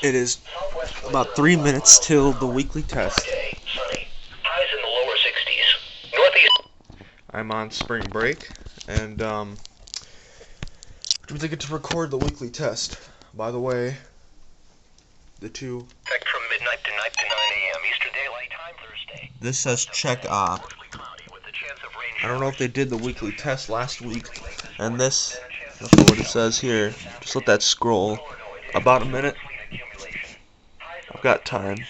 It is about 3 minutes till the weekly test. I'm on spring break, and which means I get to record the weekly test. By the way, the two. From midnight to 9 a.m. Eastern Daylight Time Thursday. This says check op. I don't know if they did the weekly test last week, and this, that's what it says here. Just let that scroll. About a minute. I've got time.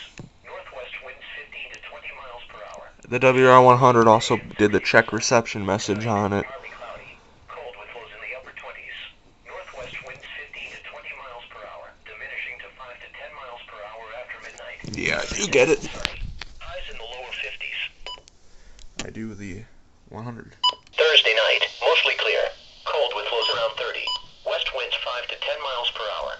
The WR100 also did the check reception message on it. Yeah, you get it. I do the 100. Thursday night, mostly clear. Cold with lows around 30. West winds 5 to 10 miles per hour.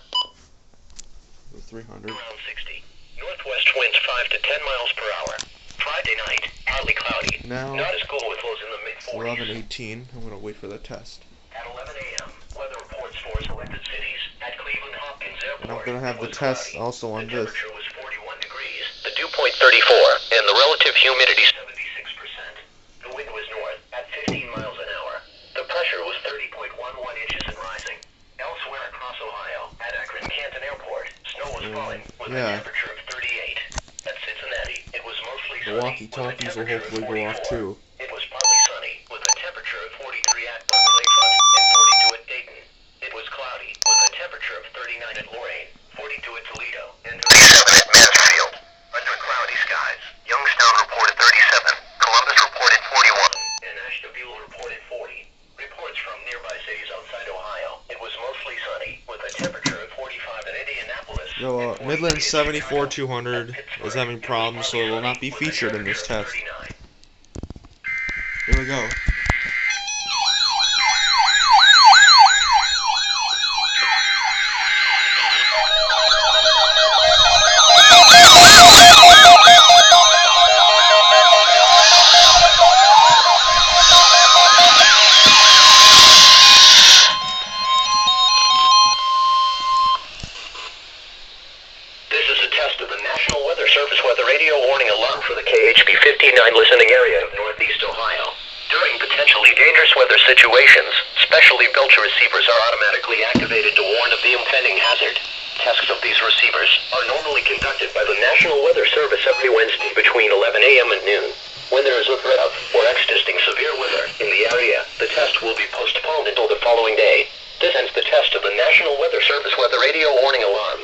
The 300. Around 60. Northwest winds 5 to 10 miles per hour. Friday night, partly cloudy. Now, not as cool with lows in the mid-40s. 11:18. I'm gonna wait for the test. At 11 a.m., weather reports for selected cities. At Cleveland Hopkins Airport, And I'm gonna have the test also on this. The temperature was 41 degrees. The dew point 34, and the relative humidity 76%. The wind was north at 15 miles an hour. The pressure was 30.11 inches and rising. Elsewhere across Ohio, at Akron Canton Airport, snow was falling with a temperature of 38. At Cincinnati, it was mostly sunny. The walkie-talkies will hopefully go off too. It was partly sunny with a temperature of 43 at Lakefront and 42 at Dayton. It was cloudy with a temperature of 39 at Lorain, 42 at Toledo, and 37 at Mansfield. Under cloudy skies, Youngstown reported 37, Columbus reported 41, and Ashtabula reported 40. Reports from nearby cities outside Ohio, it was mostly sunny with a temperature of 45 at Indianapolis. Midland 74-200 is having problems, so it will not be featured in this test. Here we go. Surface weather radio warning alarm for the KHB 59 listening area of Northeast Ohio. During potentially dangerous weather situations, specially built receivers are automatically activated to warn of the impending hazard. Tests of these receivers are normally conducted by the National Weather Service every Wednesday between 11 a.m. and noon. When there is a threat of or existing severe weather in the area, the test will be postponed until the following day. This ends the test of the National Weather Service weather radio warning alarm.